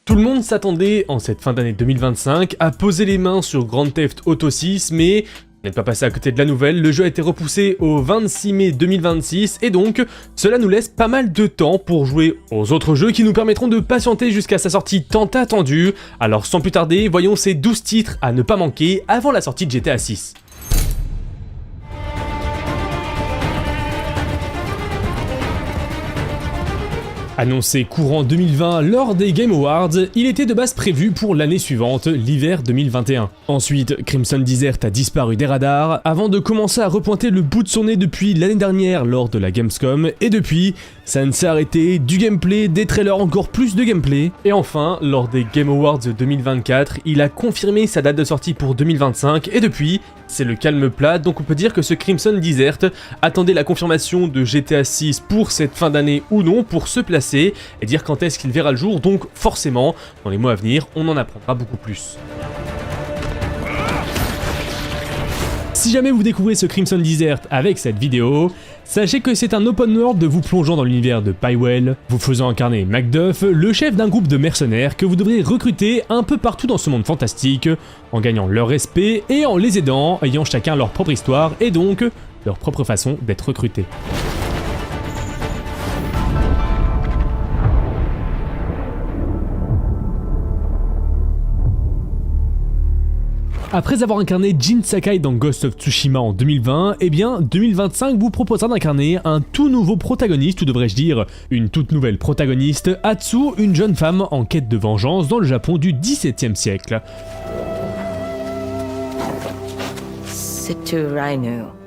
Tout le monde s'attendait, en cette fin d'année 2025, à poser les mains sur Grand Theft Auto 6, mais vous n'êtes pas passé à côté de la nouvelle, le jeu a été repoussé au 26 mai 2026, et donc, cela nous laisse pas mal de temps pour jouer aux autres jeux qui nous permettront de patienter jusqu'à sa sortie tant attendue. Alors sans plus tarder, voyons ces 12 titres à ne pas manquer avant la sortie de GTA 6. Annoncé courant 2020 lors des Game Awards, il était de base prévu pour l'année suivante, l'hiver 2021. Ensuite, Crimson Desert a disparu des radars, avant de commencer à repointer le bout de son nez depuis l'année dernière lors de la Gamescom, et depuis, ça ne s'est arrêté, du gameplay, des trailers, encore plus de gameplay, et enfin, lors des Game Awards 2024, il a confirmé sa date de sortie pour 2025, et depuis, c'est le calme plat, donc on peut dire que ce Crimson Desert attendait la confirmation de GTA 6 pour cette fin d'année ou non, pour se placer et dire quand est-ce qu'il verra le jour, donc forcément, dans les mois à venir, on en apprendra beaucoup plus. Si jamais vous découvrez ce Crimson Desert avec cette vidéo, sachez que c'est un open world de vous plongeant dans l'univers de Pywell, vous faisant incarner Macduff, le chef d'un groupe de mercenaires que vous devrez recruter un peu partout dans ce monde fantastique, en gagnant leur respect et en les aidant, ayant chacun leur propre histoire et donc leur propre façon d'être recrutés. Après avoir incarné Jin Sakai dans Ghost of Tsushima en 2020, eh bien 2025 vous proposera d'incarner un tout nouveau protagoniste, ou devrais-je dire une toute nouvelle protagoniste, Atsu, une jeune femme en quête de vengeance dans le Japon du XVIIe siècle.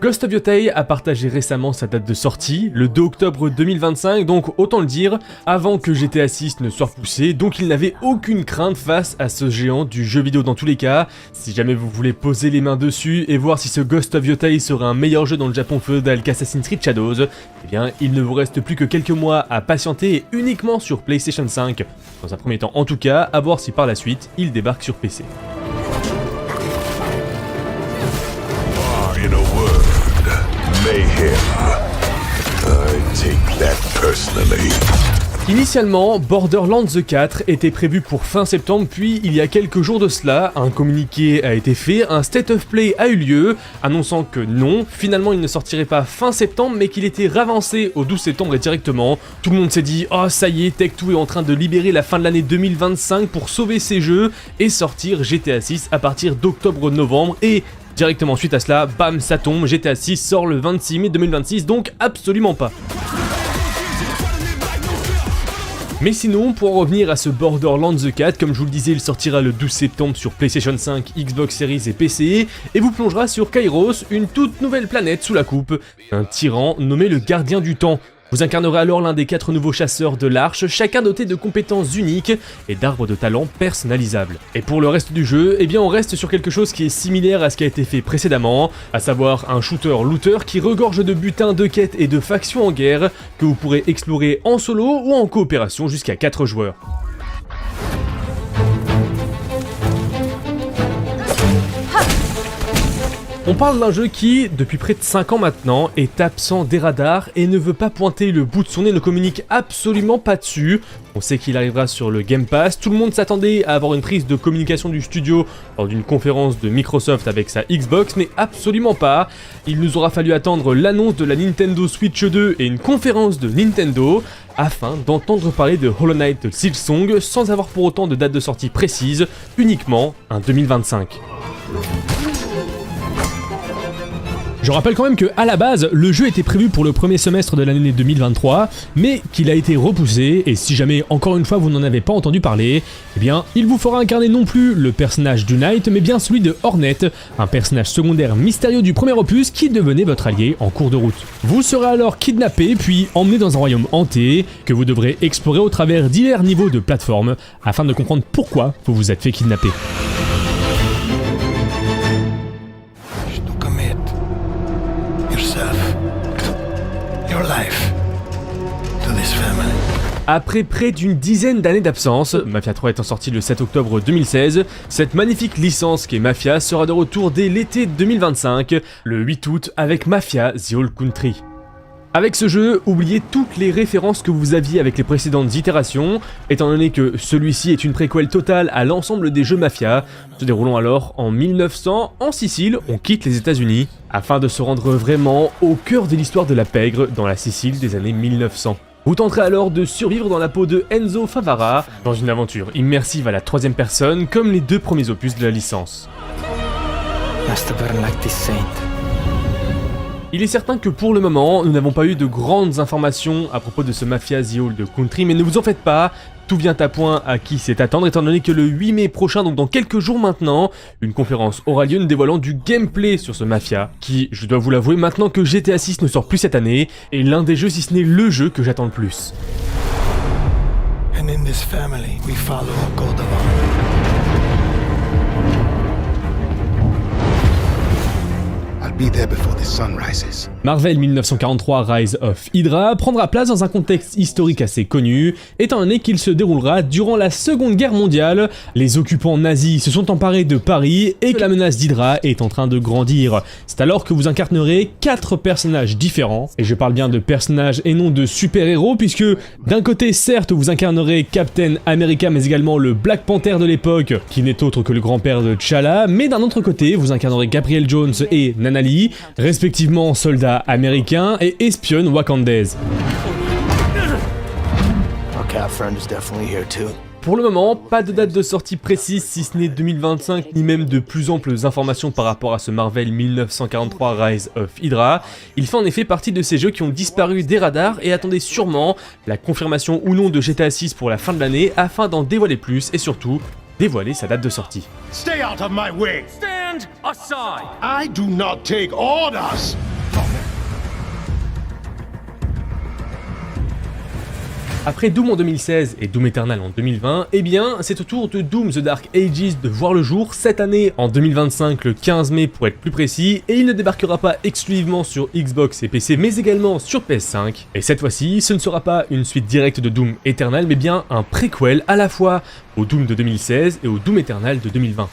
Ghost of Yotei a partagé récemment sa date de sortie, le 2 octobre 2025, donc autant le dire, avant que GTA 6 ne soit repoussé, donc il n'avait aucune crainte face à ce géant du jeu vidéo dans tous les cas. Si jamais vous voulez poser les mains dessus et voir si ce Ghost of Yotei sera un meilleur jeu dans le Japon féodal qu'Assassin's Creed Shadows, eh bien il ne vous reste plus que quelques mois à patienter et uniquement sur PlayStation 5. Dans un premier temps en tout cas, à voir si par la suite il débarque sur PC. In a word, mayhem. I take that personally. Initialement, Borderlands 4 était prévu pour fin septembre, puis il y a quelques jours de cela, un communiqué a été fait, un State of Play a eu lieu, annonçant que non, finalement il ne sortirait pas fin septembre, mais qu'il était ravancé au 12 septembre et directement. Tout le monde s'est dit « Oh ça y est, Tech2 est en train de libérer la fin de l'année 2025 pour sauver ses jeux et sortir GTA 6 à partir d'octobre-novembre » et directement suite à cela, bam, ça tombe, GTA 6 sort le 26 mai 2026, donc absolument pas. Mais sinon, pour en revenir à ce Borderlands 4, comme je vous le disais, il sortira le 12 septembre sur PlayStation 5, Xbox Series et PC, et vous plongera sur Kairos, une toute nouvelle planète sous la coupe, un tyran nommé le Gardien du Temps. Vous incarnerez alors l'un des 4 nouveaux chasseurs de l'Arche, chacun doté de compétences uniques et d'arbres de talent personnalisables. Et pour le reste du jeu, eh bien on reste sur quelque chose qui est similaire à ce qui a été fait précédemment, à savoir un shooter-looter qui regorge de butins, de quêtes et de factions en guerre, que vous pourrez explorer en solo ou en coopération jusqu'à 4 joueurs. On parle d'un jeu qui, depuis près de 5 ans maintenant, est absent des radars et ne veut pas pointer le bout de son nez, ne communique absolument pas dessus. On sait qu'il arrivera sur le Game Pass, tout le monde s'attendait à avoir une prise de communication du studio lors d'une conférence de Microsoft avec sa Xbox, mais absolument pas. Il nous aura fallu attendre l'annonce de la Nintendo Switch 2 et une conférence de Nintendo afin d'entendre parler de Hollow Knight Silksong sans avoir pour autant de date de sortie précise, uniquement un 2025. Je rappelle quand même que à la base, le jeu était prévu pour le premier semestre de l'année 2023, mais qu'il a été repoussé, et si jamais encore une fois vous n'en avez pas entendu parler, eh bien il vous fera incarner non plus le personnage du Knight, mais bien celui de Hornet, un personnage secondaire mystérieux du premier opus qui devenait votre allié en cours de route. Vous serez alors kidnappé puis emmené dans un royaume hanté, que vous devrez explorer au travers divers niveaux de plateforme, afin de comprendre pourquoi vous vous êtes fait kidnapper. Après près d'une dizaine d'années d'absence, Mafia 3 étant sorti le 7 octobre 2016, cette magnifique licence qu'est Mafia sera de retour dès l'été 2025, le 8 août avec Mafia The Whole Country. Avec ce jeu, oubliez toutes les références que vous aviez avec les précédentes itérations, étant donné que celui-ci est une préquelle totale à l'ensemble des jeux Mafia, se déroulant alors en 1900 en Sicile, on quitte les États-Unis, afin de se rendre vraiment au cœur de l'histoire de la pègre dans la Sicile des années 1900. Vous tenterez alors de survivre dans la peau de Enzo Favara, dans une aventure immersive à la troisième personne, comme les 2 premiers opus de la licence. Il est certain que pour le moment, nous n'avons pas eu de grandes informations à propos de ce Mafia The Old Country, mais ne vous en faites pas, tout vient à point à qui c'est attendre, étant donné que le 8 mai prochain, donc dans quelques jours maintenant, une conférence aura lieu dévoilant du gameplay sur ce Mafia, qui, je dois vous l'avouer, maintenant que GTA 6 ne sort plus cette année, est l'un des jeux, si ce n'est le jeu que j'attends le plus. And in this family, we follow a code of honor. Be there before the sun rises. Marvel 1943 Rise of Hydra prendra place dans un contexte historique assez connu, étant donné qu'il se déroulera durant la Seconde Guerre mondiale. Les occupants nazis se sont emparés de Paris et que la menace d'Hydra est en train de grandir. C'est alors que vous incarnerez 4 personnages différents, et je parle bien de personnages et non de super-héros, puisque d'un côté certes vous incarnerez Captain America mais également le Black Panther de l'époque, qui n'est autre que le grand-père de T'Challa, mais d'un autre côté vous incarnerez Gabriel Jones et Nana Lee, respectivement soldats américains et espionnes wakandaises. Pour le moment, pas de date de sortie précise si ce n'est 2025, ni même de plus amples informations par rapport à ce Marvel 1943 Rise of Hydra. Il fait en effet partie de ces jeux qui ont disparu des radars et attendez sûrement la confirmation ou non de GTA 6 pour la fin de l'année afin d'en dévoiler plus et surtout dévoiler sa date de sortie. Stay out of my way. Stand aside! I do not take orders. Après Doom en 2016 et Doom Eternal en 2020, eh bien, c'est au tour de Doom The Dark Ages de voir le jour cette année, en 2025, le 15 mai pour être plus précis, et il ne débarquera pas exclusivement sur Xbox et PC, mais également sur PS5. Et cette fois-ci, ce ne sera pas une suite directe de Doom Eternal, mais bien un préquel à la fois au Doom de 2016 et au Doom Eternal de 2020.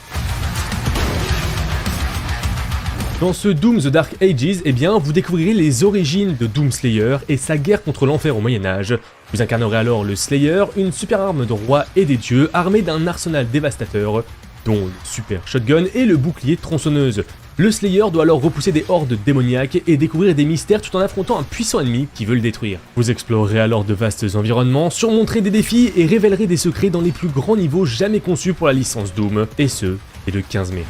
Dans ce Doom The Dark Ages, eh bien, vous découvrirez les origines de Doom Slayer et sa guerre contre l'enfer au Moyen-Âge. Vous incarnerez alors le Slayer, une super arme de roi et des dieux, armée d'un arsenal dévastateur, dont le super shotgun et le bouclier tronçonneuse. Le Slayer doit alors repousser des hordes démoniaques et découvrir des mystères tout en affrontant un puissant ennemi qui veut le détruire. Vous explorerez alors de vastes environnements, surmonterez des défis et révélerez des secrets dans les plus grands niveaux jamais conçus pour la licence Doom, et ce, dès le 15 mai.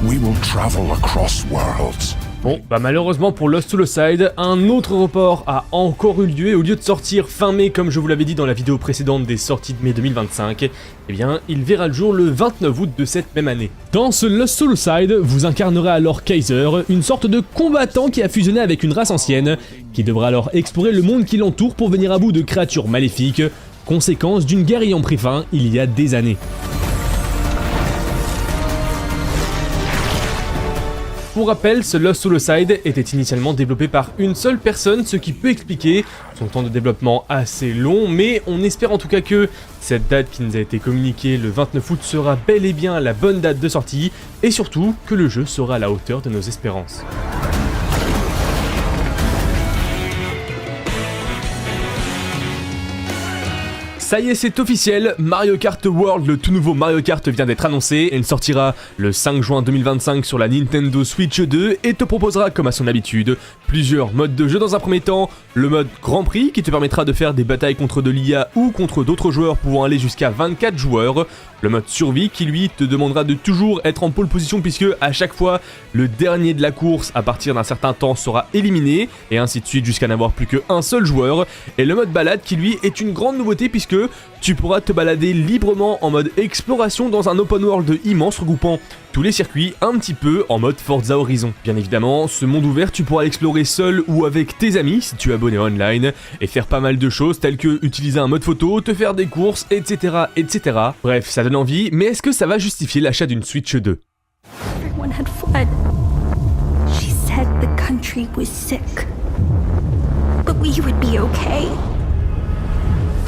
We will travel across worlds. Bon, bah malheureusement pour Lost to the Side, un autre report a encore eu lieu et au lieu de sortir fin mai comme je vous l'avais dit dans la vidéo précédente des sorties de mai 2025, eh bien il verra le jour le 29 août de cette même année. Dans ce Lost to the Side, vous incarnerez alors Kaiser, une sorte de combattant qui a fusionné avec une race ancienne, qui devra alors explorer le monde qui l'entoure pour venir à bout de créatures maléfiques, conséquence d'une guerre ayant pris fin il y a des années. Pour rappel, ce Lost to the Side était initialement développé par une seule personne, ce qui peut expliquer son temps de développement assez long, mais on espère en tout cas que cette date qui nous a été communiquée le 29 août sera bel et bien la bonne date de sortie, et surtout que le jeu sera à la hauteur de nos espérances. Ça y est, c'est officiel, Mario Kart World, le tout nouveau Mario Kart vient d'être annoncé, il sortira le 5 juin 2025 sur la Nintendo Switch 2 et te proposera, comme à son habitude, plusieurs modes de jeu dans un premier temps, le mode Grand Prix qui te permettra de faire des batailles contre de l'IA ou contre d'autres joueurs pouvant aller jusqu'à 24 joueurs, le mode Survie qui lui te demandera de toujours être en pole position puisque à chaque fois, le dernier de la course à partir d'un certain temps sera éliminé et ainsi de suite jusqu'à n'avoir plus qu'un seul joueur, et le mode balade qui lui est une grande nouveauté puisque tu pourras te balader librement en mode exploration dans un open world immense regroupant tous les circuits un petit peu en mode Forza Horizon. Bien évidemment, ce monde ouvert tu pourras l'explorer seul ou avec tes amis si tu es abonné online et faire pas mal de choses telles que utiliser un mode photo, te faire des courses, etc. etc. Bref, ça donne envie, mais est-ce que ça va justifier l'achat d'une Switch 2 ? Everyone had fled. She said the country was sick. But we would be okay.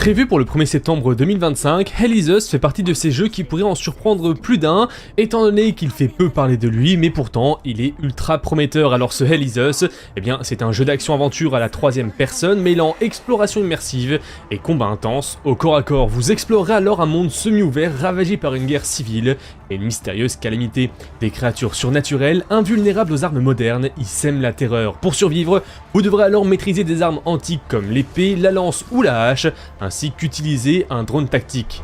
Prévu pour le 1er septembre 2025, Hell is Us fait partie de ces jeux qui pourraient en surprendre plus d'un, étant donné qu'il fait peu parler de lui, mais pourtant il est ultra prometteur. Alors ce Hell is Us, eh bien c'est un jeu d'action-aventure à la 3e personne, mêlant exploration immersive et combat intense. Au corps à corps, vous explorerez alors un monde semi-ouvert ravagé par une guerre civile et une mystérieuse calamité. Des créatures surnaturelles, invulnérables aux armes modernes, y sèment la terreur. Pour survivre, vous devrez alors maîtriser des armes antiques comme l'épée, la lance ou la hache, ainsi qu'utiliser un drone tactique.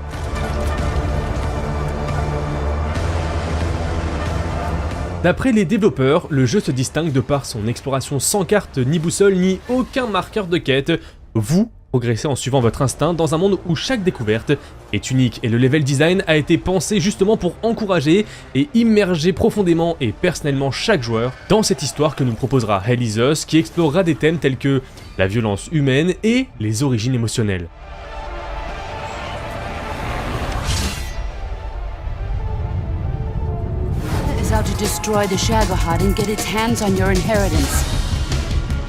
D'après les développeurs, le jeu se distingue de par son exploration sans carte ni boussole ni aucun marqueur de quête. Vous progressez en suivant votre instinct dans un monde où chaque découverte est unique et le level design a été pensé justement pour encourager et immerger profondément et personnellement chaque joueur dans cette histoire que nous proposera Hell is Us, qui explorera des thèmes tels que la violence humaine et les origines émotionnelles. Is out to destroy the Shagohod and get its hands on your inheritance.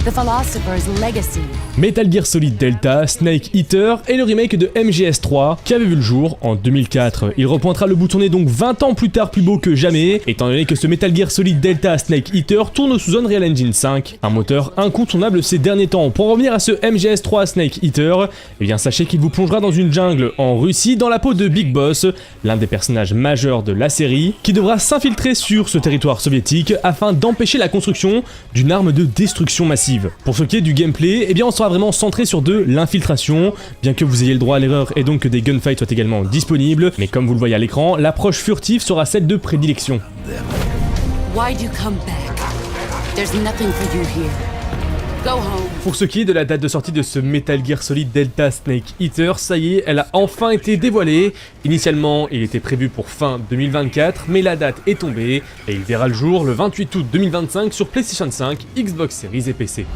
The Philosopher's Legacy. Metal Gear Solid Delta, Snake Eater et le remake de MGS3 qui avait vu le jour en 2004. Il repointera le bout tourné donc 20 ans plus tard plus beau que jamais, étant donné que ce Metal Gear Solid Delta Snake Eater tourne sous Unreal Engine 5, un moteur incontournable ces derniers temps. Pour revenir à ce MGS3 Snake Eater, eh bien sachez qu'il vous plongera dans une jungle en Russie dans la peau de Big Boss, l'un des personnages majeurs de la série, qui devra s'infiltrer sur ce territoire soviétique afin d'empêcher la construction d'une arme de destruction massive. Pour ce qui est du gameplay, eh bien on sera vraiment centré sur de l'infiltration, bien que vous ayez le droit à l'erreur et donc que des gunfights soient également disponibles, mais comme vous le voyez à l'écran, l'approche furtive sera celle de prédilection. Why'd you come back? There's nothing for you here. Go home. Pour ce qui est de la date de sortie de ce Metal Gear Solid Delta Snake Eater, ça y est, elle a enfin été dévoilée. Initialement, il était prévu pour fin 2024, mais la date est tombée et il verra le jour le 28 août 2025 sur PlayStation 5, Xbox Series et PC.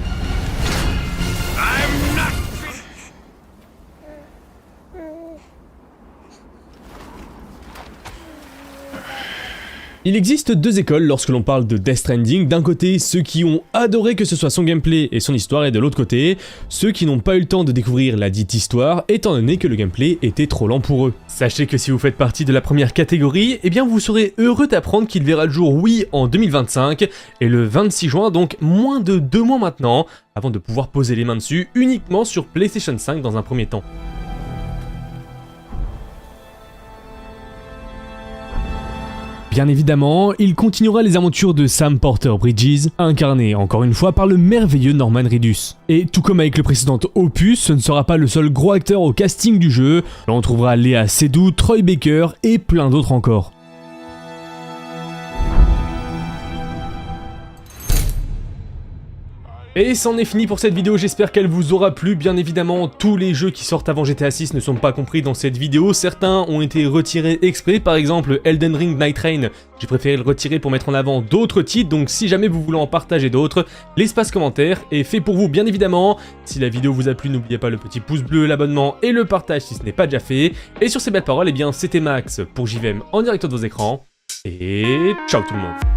Il existe deux écoles lorsque l'on parle de Death Stranding. D'un côté, ceux qui ont adoré que ce soit son gameplay et son histoire, et de l'autre côté, ceux qui n'ont pas eu le temps de découvrir la dite histoire, étant donné que le gameplay était trop lent pour eux. Sachez que si vous faites partie de la première catégorie, eh bien vous serez heureux d'apprendre qu'il verra le jour, oui, en 2025, et le 26 juin, donc moins de 2 mois maintenant, avant de pouvoir poser les mains dessus uniquement sur PlayStation 5 dans un premier temps. Bien évidemment, il continuera les aventures de Sam Porter Bridges, incarné encore une fois par le merveilleux Norman Reedus. Et tout comme avec le précédent opus, ce ne sera pas le seul gros acteur au casting du jeu, l'on trouvera Léa Seydoux, Troy Baker et plein d'autres encore. Et c'en est fini pour cette vidéo, j'espère qu'elle vous aura plu. Bien évidemment, tous les jeux qui sortent avant GTA 6 ne sont pas compris dans cette vidéo. Certains ont été retirés exprès, par exemple Elden Ring Night Rain. J'ai préféré le retirer pour mettre en avant d'autres titres, donc si jamais vous voulez en partager d'autres, l'espace commentaire est fait pour vous bien évidemment. Si la vidéo vous a plu, n'oubliez pas le petit pouce bleu, l'abonnement et le partage si ce n'est pas déjà fait. Et sur ces belles paroles, eh bien c'était Max pour JVM en direct de vos écrans. Et ciao tout le monde.